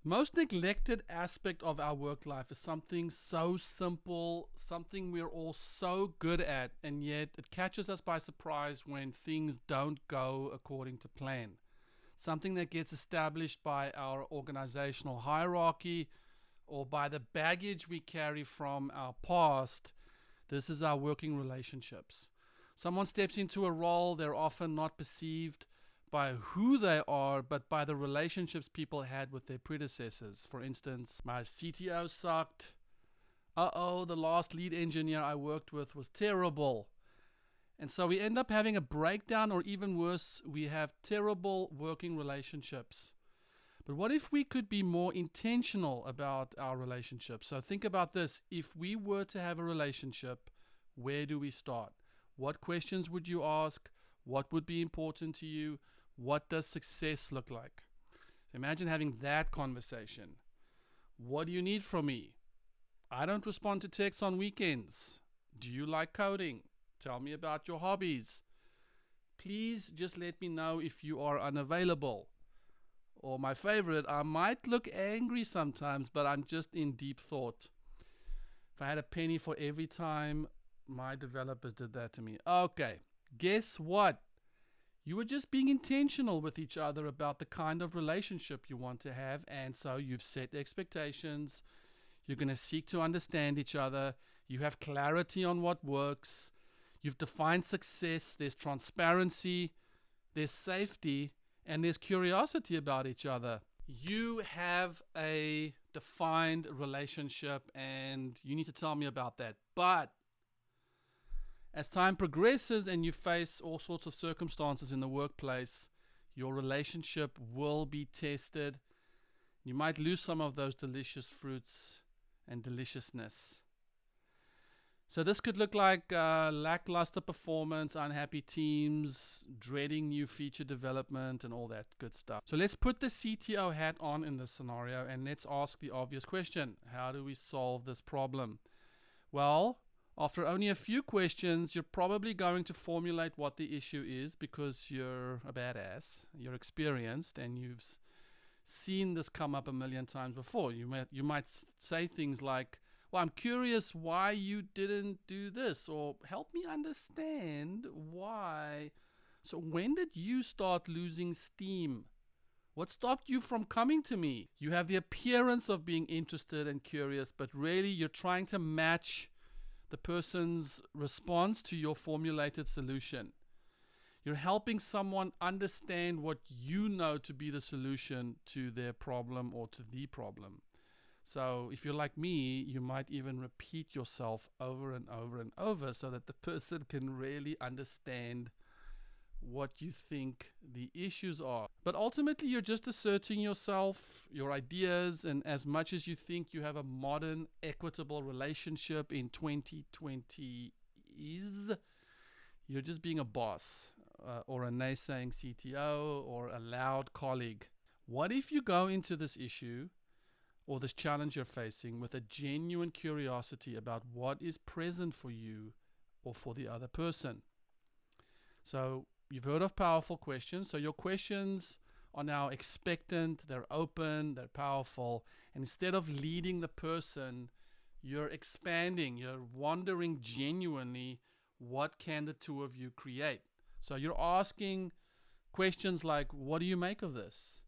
Most neglected aspect of our work life is something so simple, something we're all so good at, and yet it catches us by surprise when things don't go according to plan. Something that gets established by our organizational hierarchy or by the baggage we carry from our past. This is our working relationships. Someone steps into a role, they're often not perceived by who they are, but by the relationships people had with their predecessors. For instance, my CTO sucked. The last lead engineer I worked with was terrible. And so we end up having a breakdown, or even worse, we have terrible working relationships. But what if we could be more intentional about our relationships? So think about this. If we were to have a relationship, where do we start? What questions would you ask? What would be important to you? What does success look like? So imagine having that conversation. What do you need from me? I don't respond to texts on weekends. Do you like coding? Tell me about your hobbies. Please just let me know if you are unavailable. Or my favorite, I might look angry sometimes, but I'm just in deep thought. If I had a penny for every time my developers did that to me. Okay, guess what? You were just being intentional with each other about the kind of relationship you want to have, and so you've set expectations. You're going to seek to understand each other. You have clarity on what works. You've defined success. There's transparency. There's safety. And there's curiosity about each other. You have a defined relationship, and you need to tell me about that. But as time progresses and you face all sorts of circumstances in the workplace, your relationship will be tested. You might lose some of those delicious fruits and deliciousness. So this could look like lackluster performance, unhappy teams, dreading new feature development, and all that good stuff. So let's put the CTO hat on in this scenario, and let's ask the obvious question. How do we solve this problem? Well, after only a few questions, you're probably going to formulate what the issue is, because you're a badass, you're experienced, and you've seen this come up a million times before. You might say things like, well, I'm curious why you didn't do this, or help me understand why. So when did you start losing steam? What stopped you from coming to me? You have the appearance of being interested and curious, but really you're trying to match the person's response to your formulated solution. You're helping someone understand what you know to be the solution to their problem or to the problem. So if you're like me, you might even repeat yourself over and over and over so that the person can really understand what you think the issues are. But ultimately, you're just asserting yourself, your ideas, and as much as you think you have a modern, equitable relationship in 2020 is, you're just being a boss or a naysaying CTO or a loud colleague. What if you go into this issue or this challenge you're facing with a genuine curiosity about what is present for you or for the other person? So you've heard of powerful questions. So your questions are now expectant, they're open, they're powerful. And instead of leading the person, you're expanding, you're wondering genuinely, what can the two of you create? So you're asking questions like, what do you make of this?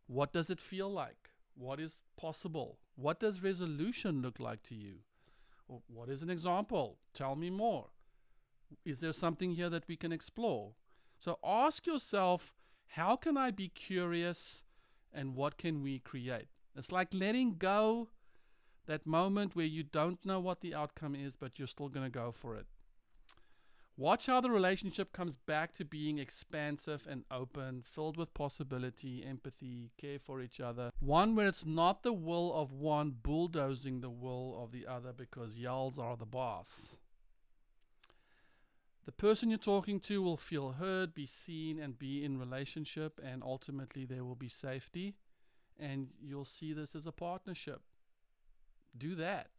What does it feel like? What is possible? What does resolution look like to you? Or what is an example? Tell me more. Is there something here that we can explore? So ask yourself, how can I be curious and what can we create? It's like letting go, that moment where you don't know what the outcome is, but you're still going to go for it. Watch how the relationship comes back to being expansive and open, filled with possibility, empathy, care for each other. One where it's not the will of one bulldozing the will of the other because y'alls are the boss. The person you're talking to will feel heard, be seen, and be in relationship, and ultimately there will be safety, and you'll see this as a partnership. Do that.